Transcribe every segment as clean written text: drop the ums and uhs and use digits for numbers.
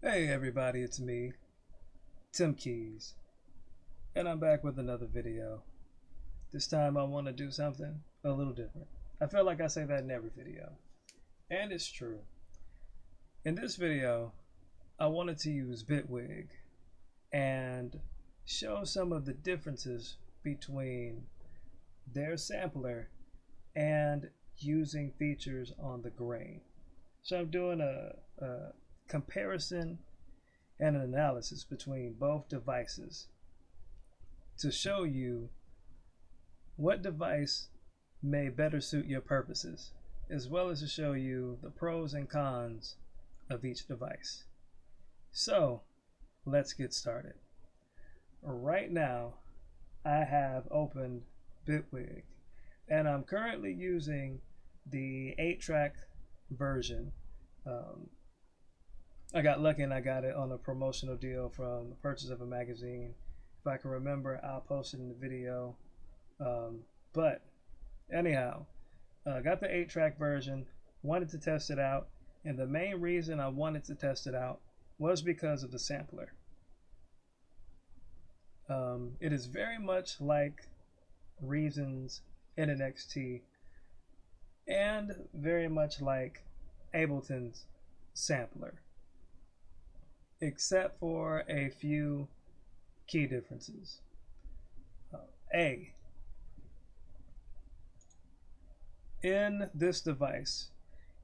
Hey everybody, it's me, Tim Keys, and I'm back with another video. This time I want to do something a little different. I feel like I say that in every video, and it's true. In this video, I wanted to use Bitwig and show some of the differences between their sampler and using features on the grain. So I'm doing a comparison and an analysis between both devices to show you what device may better suit your purposes, as well as to show you the pros and cons of each device. So let's get started. Right now I have opened Bitwig and I'm currently using the 8-track version. I got lucky and I got it on a promotional deal from the purchase of a magazine. If I can remember, I'll post it in the video. But anyhow, got the 8-track version, wanted to test it out, and the main reason I wanted to test it out was because of the sampler. It is very much like Reason's NXT and very much like Ableton's sampler, except for a few key differences. In this device,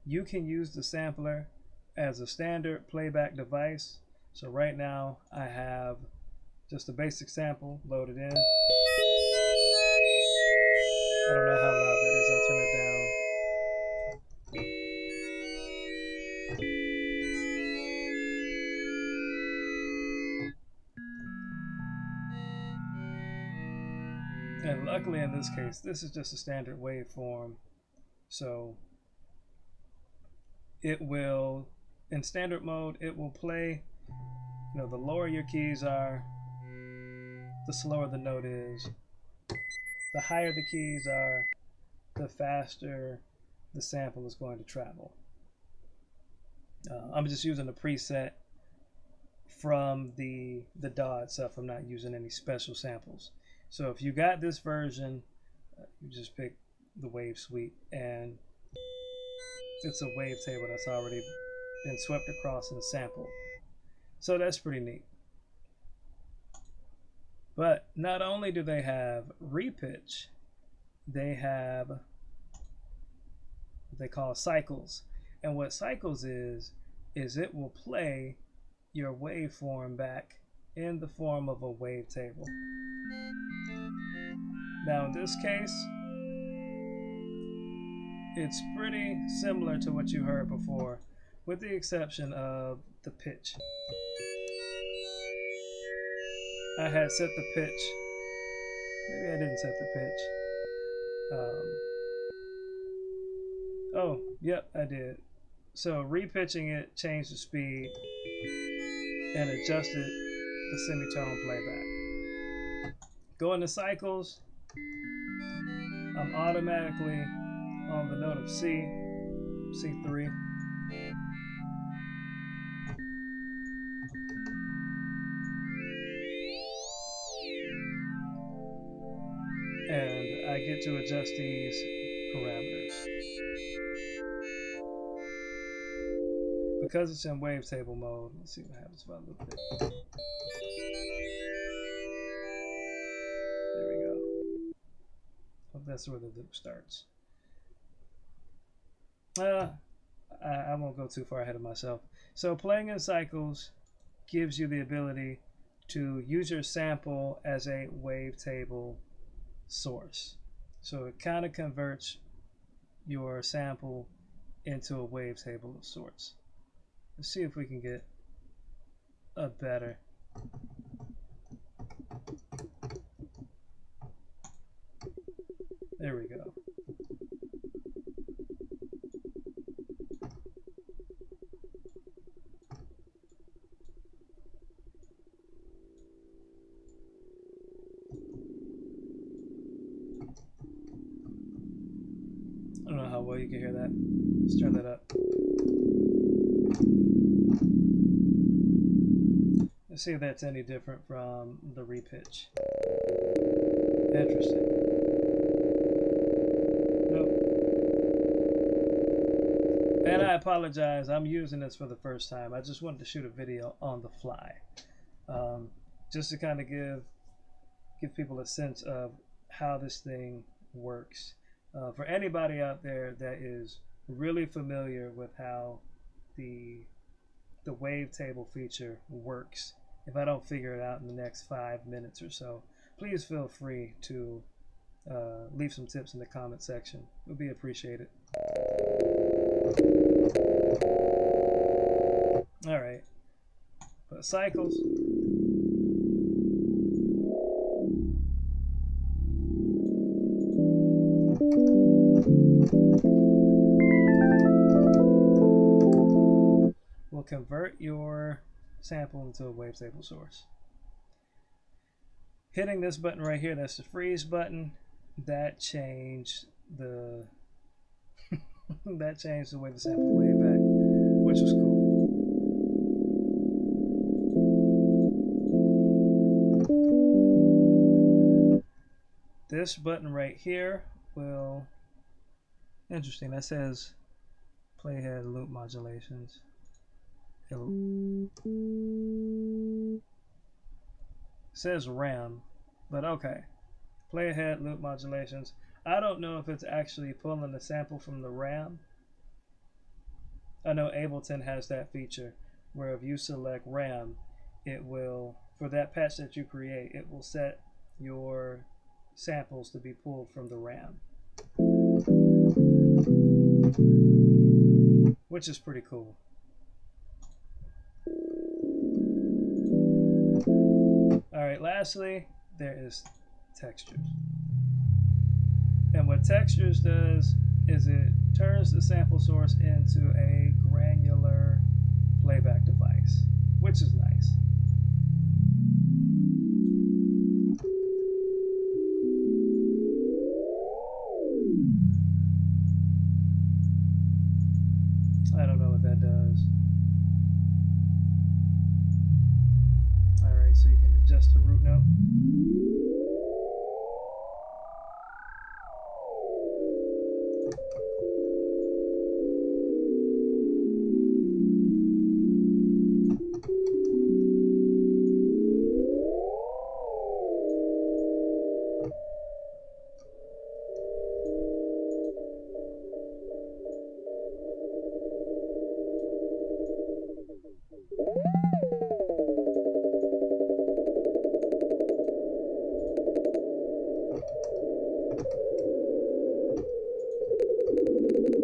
you can use the sampler as a standard playback device. So right now I have just a basic sample loaded in. I don't know how loud that is, I'll turn it down. And luckily in this case, this is just a standard waveform. So it will, in standard mode, it will play, the lower your keys are, the slower the note is. The higher the keys are, the faster the sample is going to travel. I'm just using a preset from the DAW itself. I'm not using any special samples. So if you got this version, you just pick the wave suite, and it's a wavetable that's already been swept across and sampled. So that's pretty neat. But not only do they have repitch, they have what they call cycles. And what cycles is it will play your waveform back in the form of a wavetable. Now in this case, it's pretty similar to what you heard before, with the exception of the pitch. I had set the pitch. Maybe I didn't set the pitch. Oh, yep, I did. So repitching it changed the speed and adjusted the semitone playback. Going to cycles, I'm automatically on the note of C, C3. And I get to adjust these parameters. Because it's in wavetable mode, let's see what happens if I loop it. There we go. Hope that's where the loop starts. I won't go too far ahead of myself. So playing in cycles gives you the ability to use your sample as a wavetable source. So it kind of converts your sample into a wavetable of sorts. Let's see if we can get a better. There we go. I don't know how well you can hear that. Let's turn that up. see if that's any different from the repitch. Interesting. Nope. And I apologize, I'm using this for the first time. I just wanted to shoot a video on the fly. Just to kind of give people a sense of how this thing works. For anybody out there that is really familiar with how the wavetable feature works, if I don't figure it out in the next 5 minutes or so, please feel free to leave some tips in the comment section. It would be appreciated. All right, but cycles. Will convert your sample into a wavetable source. Hitting this button right here, that's the freeze button, that changed the that changed the way the sample played back, which was cool. This button right here will, interesting, that says playhead loop modulations. It says RAM, but okay. Playhead loop modulations. I don't know if it's actually pulling the sample from the RAM. I know Ableton has that feature where if you select RAM, it will, for that patch that you create, it will set your samples to be pulled from the RAM, which is pretty cool. All right, lastly, there is textures. And what textures does is it turns the sample source into a granular playback device, which is nice. I don't know what that does. All right, so you can adjust the root note.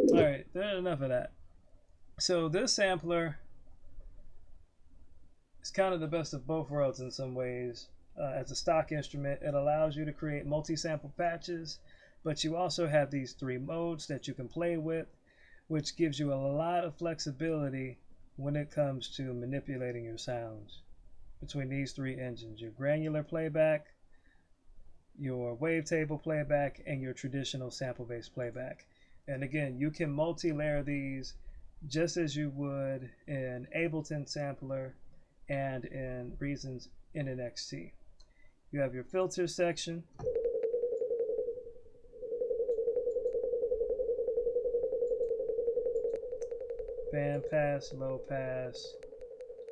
All right, there's enough of that. So this sampler is kind of the best of both worlds in some ways. As a stock instrument, it allows you to create multi-sample patches, but you also have these 3 modes that you can play with, which gives you a lot of flexibility when it comes to manipulating your sounds between these 3 engines: your granular playback, your wavetable playback, and your traditional sample-based playback. And again, you can multi-layer these just as you would in Ableton Sampler and in Reason's NNXT. You have your filter section. Band pass, low pass,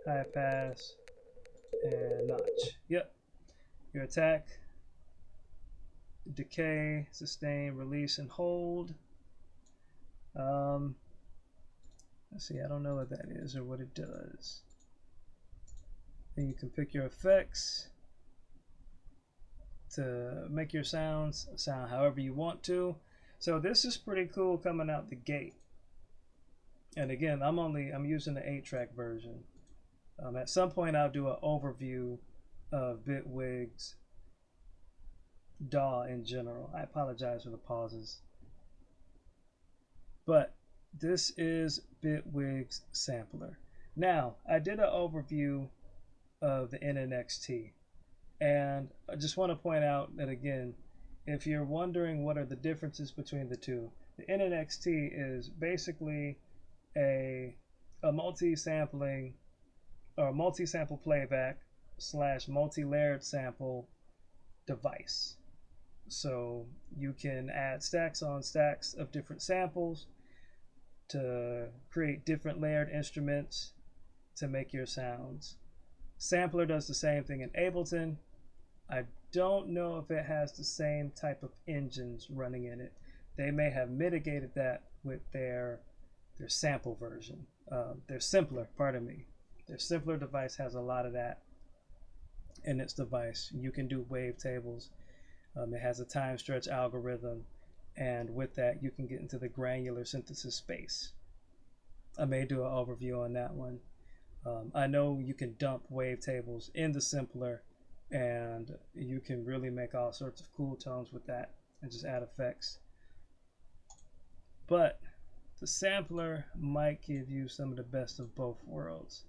high pass, and notch. Yep. Your attack, decay, sustain, release, and hold. Let's see, I don't know what that is or what it does. Then you can pick your effects to make your sounds sound however you want to. So this is pretty cool coming out the gate. And again, I'm using the 8-track version. At some point I'll do an overview of Bitwig's DAW in general. I apologize for the pauses. But this is Bitwig's sampler. Now, I did an overview of the NNXT, and I just want to point out that again, if you're wondering what are the differences between the two, the NNXT is basically a multi-sampling or multi-sample playback slash multi-layered sample device. So you can add stacks on stacks of different samples to create different layered instruments to make your sounds. Sampler does the same thing in Ableton. I don't know if it has the same type of engines running in it. They may have mitigated that with their sample version. Their simpler, pardon me. Their simpler device has a lot of that in its device. You can do wavetables. It has a time stretch algorithm, and with that you can get into the granular synthesis space. I may do an overview on that one. I know you can dump wavetables in the simpler, and you can really make all sorts of cool tones with that and just add effects. But the sampler might give you some of the best of both worlds.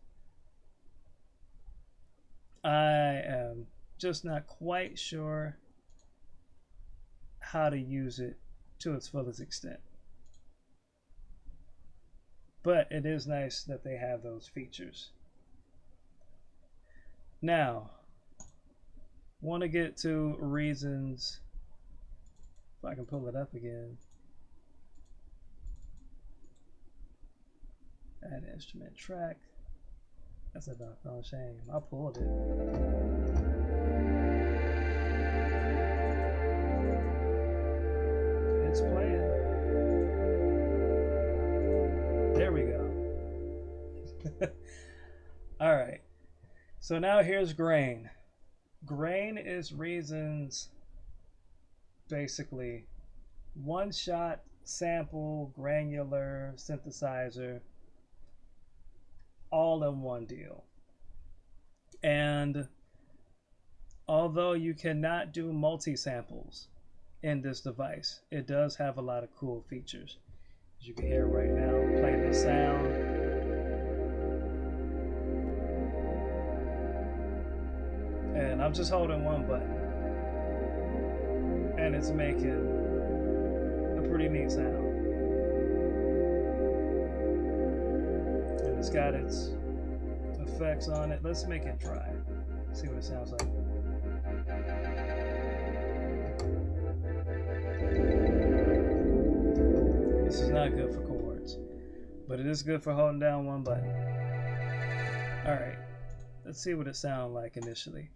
I am just not quite sure how to use it to its fullest extent. But it is nice that they have those features. Now, want to get to reasons, if I can pull it up again. Add instrument track. That's a doggone shame. I pulled it. It's playing. There we go. All right. So now here's grain. Grain is Reason's basically one-shot sample granular synthesizer, all in one deal. And although you cannot do multi-samples in this device, it does have a lot of cool features. As you can hear right now, play the sound. And I'm just holding one button, and it's making a pretty neat sound. And it's got its effects on it. Let's make it dry. See what it sounds like. This is not good for chords, but it is good for holding down one button. Alright, let's see what it sounds like initially.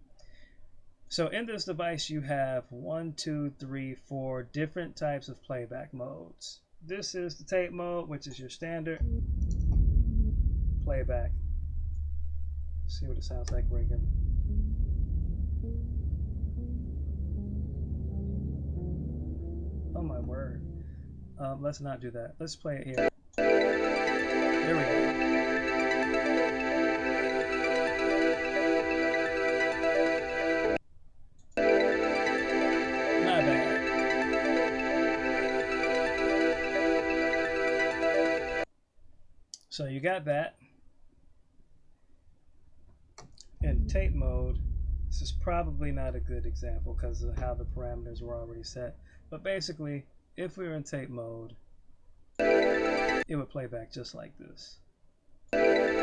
So in this device you have 1, 2, 3, 4 different types of playback modes. This is the tape mode, which is your standard playback. See what it sounds like ringing. Oh my word. Let's not do that. Let's play it here. There we go. Not bad. So you got that. In tape mode, this is probably not a good example because of how the parameters were already set. But basically, if we were in tape mode, it would play back just like this.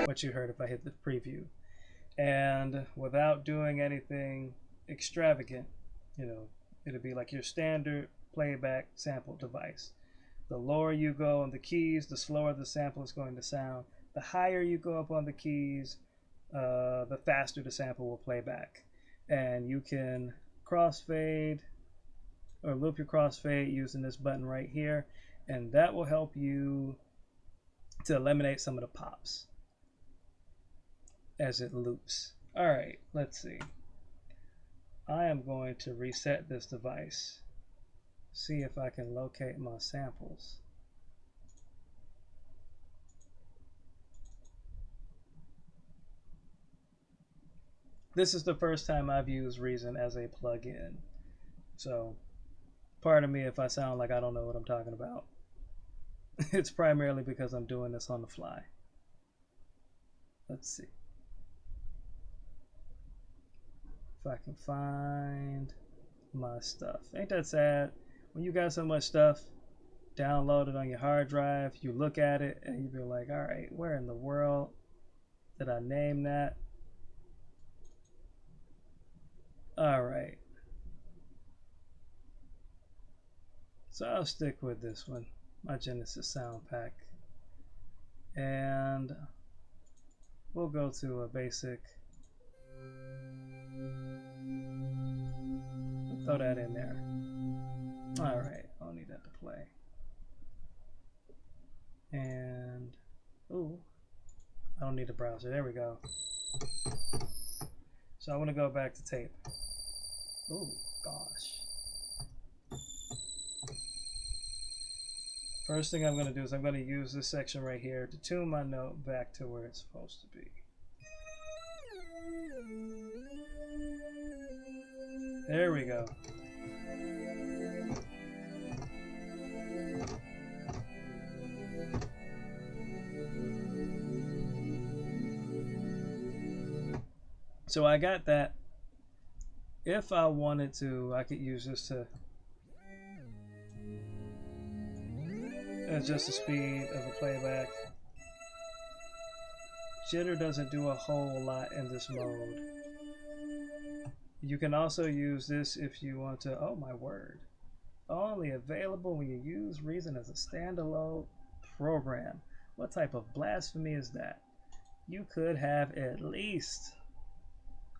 What you heard if I hit the preview. And without doing anything extravagant, you know, it'd be like your standard playback sample device. The lower you go on the keys, the slower the sample is going to sound. The higher you go up on the keys, the faster the sample will play back. And you can crossfade or loop your crossfade using this button right here, and that will help you to eliminate some of the pops as it loops. All right, let's see. I am going to reset this device, see if I can locate my samples. This is the first time I've used Reason as a plugin, so pardon me if I sound like I don't know what I'm talking about. It's primarily because I'm doing this on the fly. Let's see if I can find my stuff. Ain't that sad? When you got so much stuff downloaded on your hard drive, you look at it and you be like, all right, where in the world did I name that? All right. So I'll stick with this one, my Genesis sound pack. And we'll go to a basic. Throw that in there. All right, I don't need that to play. And, ooh, I don't need a browser. There we go. So I want to go back to tape. Ooh, gosh. First thing I'm going to do is I'm going to use this section right here to tune my note back to where it's supposed to be. There we go. So I got that. If I wanted to, I could use this to adjust the speed of a playback. Jitter doesn't do a whole lot in this mode. You can also use this if you want to, oh my word. Only available when you use Reason as a standalone program. What type of blasphemy is that? You could have at least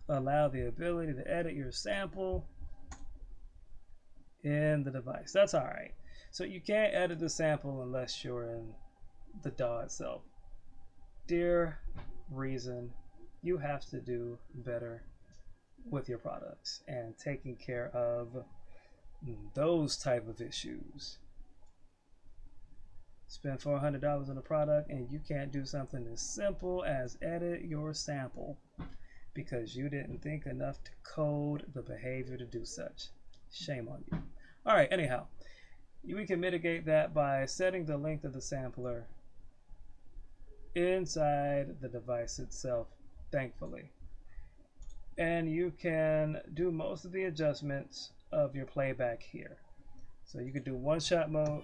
allow the ability to edit your sample in the device. That's all right. So you can't edit the sample unless you're in the DAW itself. Dear Reason, you have to do better with your products and taking care of those type of issues. Spend $400 on a product and you can't do something as simple as edit your sample because you didn't think enough to code the behavior to do such. Shame on you. All right, anyhow, we can mitigate that by setting the length of the sampler inside the device itself, thankfully. And you can do most of the adjustments of your playback here. So you could do one-shot mode.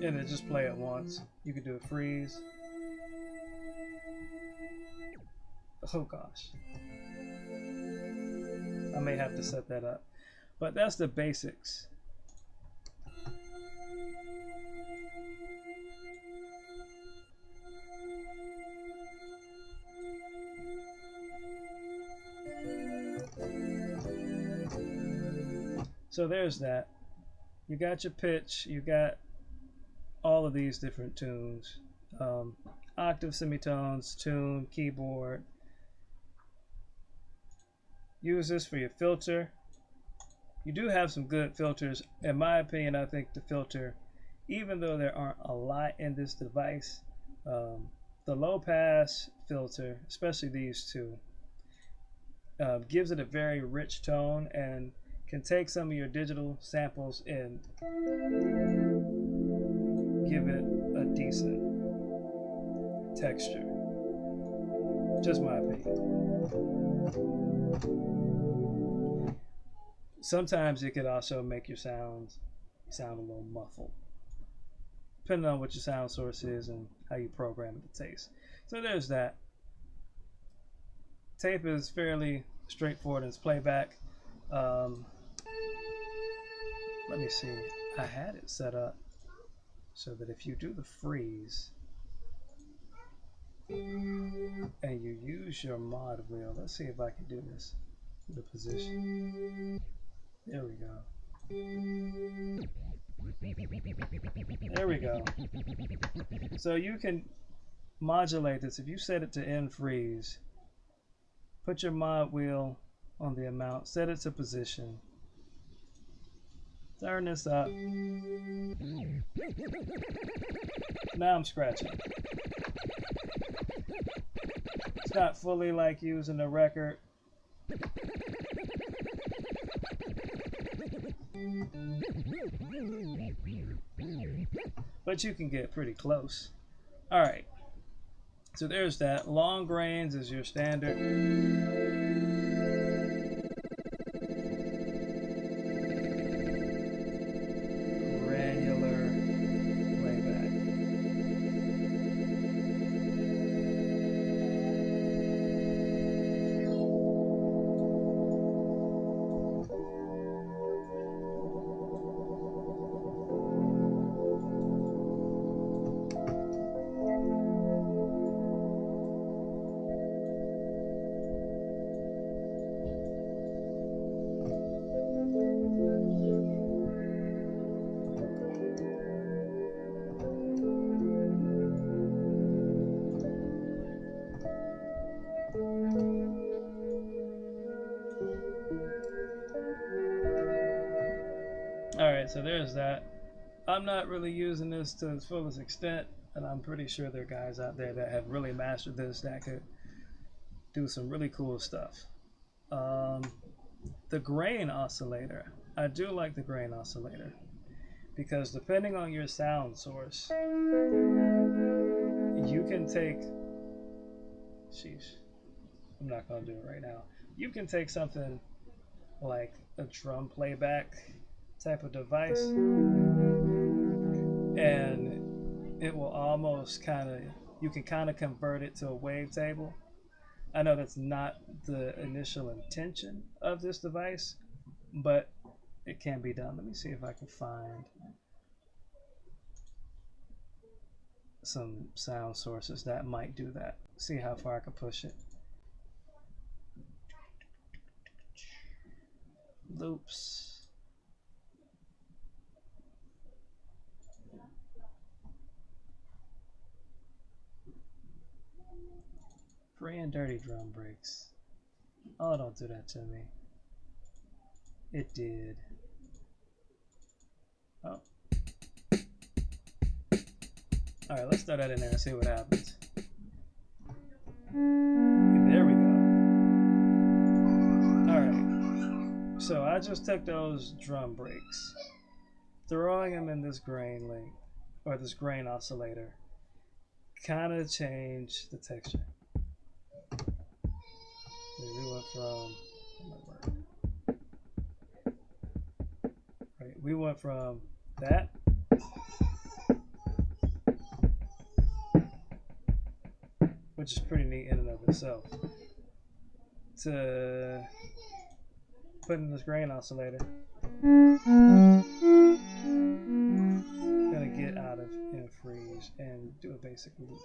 And then just play it once. You could do a freeze. Oh gosh. I may have to set that up. But that's the basics. So there's that. You got your pitch, you got all of these different tunes. Octave, semitones, tune, keyboard. Use this for your filter. You do have some good filters. In my opinion, I think the filter, even though there aren't a lot in this device, the low pass filter, especially these two, gives it a very rich tone and can take some of your digital samples and give it a decent texture. Just my opinion. Sometimes it could also make your sound a little muffled, depending on what your sound source is and how you program it to taste. So there's that. Tape is fairly straightforward in its playback. Let me see. I had it set up so that if you do the freeze and you use your mod wheel, let's see if I can do this. The position. There we go. There we go. So you can modulate this. If you set it to end freeze, put your mod wheel on the amount, set it to position, turn this up. Now I'm scratching. It's not fully like using a record. But you can get pretty close. All right. So there's that. Long grains is your standard. Granular playback. 1 2 3 Alright, so there's that. I'm not really using this to its fullest extent, and I'm pretty sure there are guys out there that have really mastered this that could do some really cool stuff. The grain oscillator. I do like the grain oscillator because depending on your sound source, you can take. Sheesh. I'm not going to do it right now. You can take something like a drum playback type of device, and it will almost you can kind of convert it to a wavetable. I know that's not the initial intention of this device, but it can be done. Let me see if I can find some sound sources that might do that. See how far I can push it. Loops. Free and dirty drum breaks. Oh, don't do that to me. It did. Oh. Alright, let's throw that in there and see what happens. There we go. Alright. So I just took those drum breaks, throwing them in this grain link, or this grain oscillator, kind of changed the texture. We went from we went from that which is pretty neat in and of itself, to putting this grain oscillator. Gonna get out of and freeze and do a basic loop.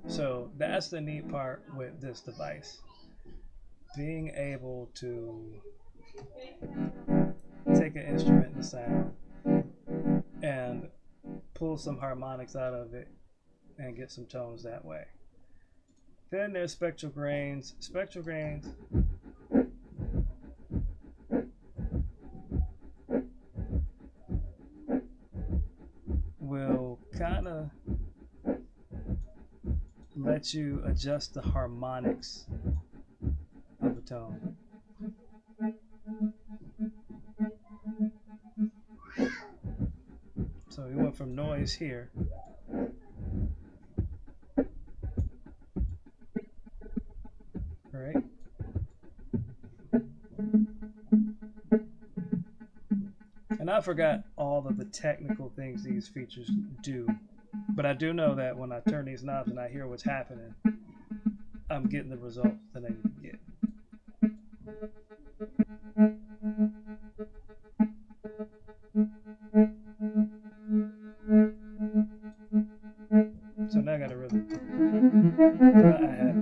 So that's the neat part with this device. Being able to take an instrument and sound and pull some harmonics out of it and get some tones that way. Then there's spectral grains. Spectral grains will kind of let you adjust the harmonics of a tone. So we went from noise here right? And I forgot all of the technical things these features do, but I do know that when I turn these knobs and I hear what's happening, I'm getting the results that I need to get. So now I got a rhythm. I had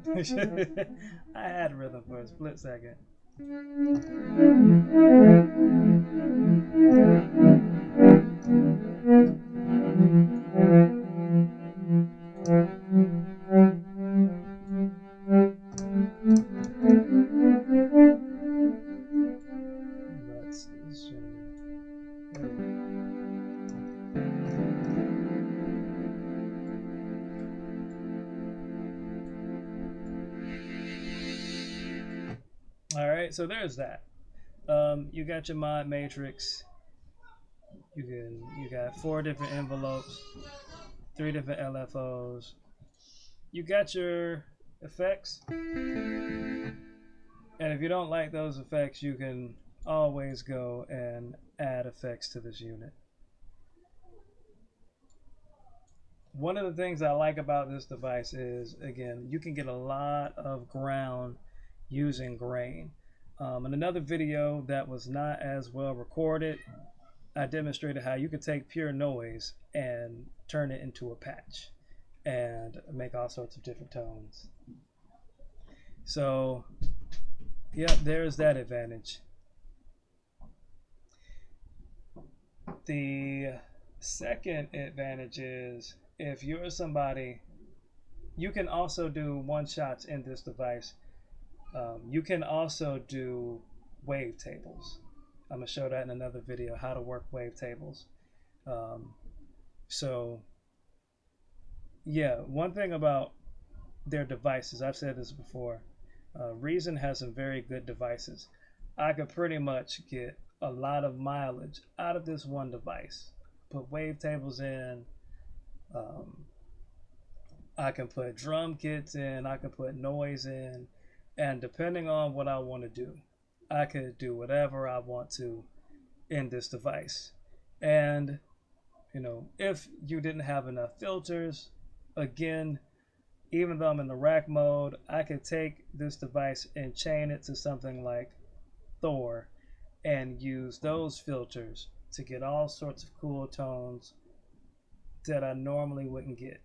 rhythm. I had rhythm for a split second. All right, so there's that. You got your mod matrix. You got 4 different envelopes, 3 different LFOs. You got your effects, and if you don't like those effects, you can always go and add effects to this unit. One of the things I like about this device is, again, you can get a lot of ground using grain. In another video that was not as well recorded, I demonstrated how you could take pure noise and turn it into a patch and make all sorts of different tones. So, yeah, there's that advantage. The second advantage is if you're somebody, you can also do one-shots in this device. You can also do wavetables. I'm going to show that in another video, how to work wavetables. So, yeah, one thing about their devices, I've said this before, Reason has some very good devices. I could pretty much get a lot of mileage out of this one device. Put wavetables in, I can put drum kits in, I can put noise in, and depending on what I want to do, I could do whatever I want to in this device. And, you know, if you didn't have enough filters, again, even though I'm in the rack mode, I could take this device and chain it to something like Thor and use those filters to get all sorts of cool tones that I normally wouldn't get.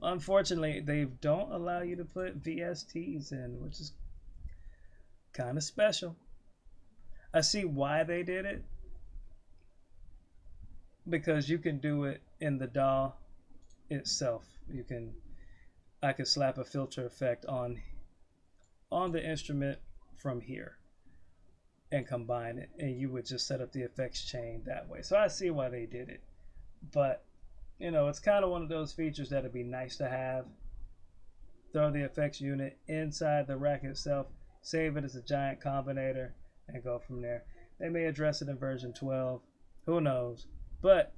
Unfortunately, they don't allow you to put VSTs in, which is kind of special. I see why they did it, because you can do it in the DAW itself. I could slap a filter effect on the instrument from here and combine it, and you would just set up the effects chain that way. So I see why they did it, but you know, it's kind of one of those features that would be nice to have. Throw the effects unit inside the rack itself, save it as a giant combinator, and go from there. They may address it in version 12, who knows? But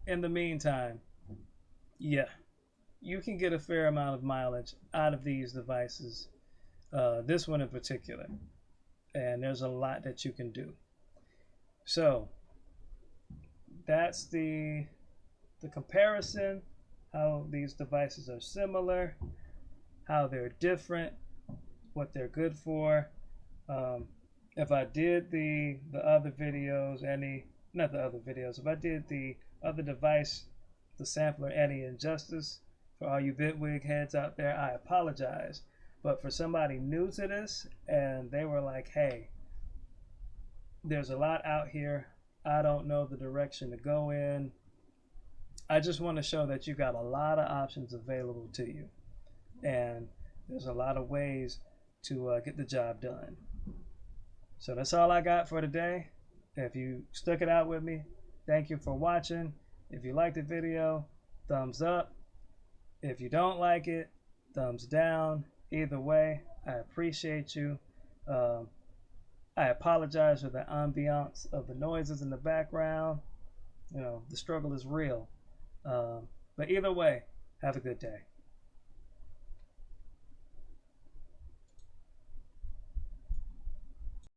in the meantime, yeah, you can get a fair amount of mileage out of these devices, this one in particular, and there's a lot that you can do. So that's the comparison, how these devices are similar, how they're different, what they're good for. If I did the other videos, if I did the other device, the sampler, any injustice for all you Bitwig heads out there, I apologize. But for somebody new to this and they were like, hey, there's a lot out here, I don't know the direction to go in, I just want to show that you got a lot of options available to you, and there's a lot of ways to get the job done. So that's all I got for today. If you stuck it out with me, thank you for watching. If you liked the video, thumbs up. If you don't like it, thumbs down. Either way, I appreciate you. I apologize for the ambiance of the noises in the background. You know, the struggle is real. But either way, have a good day.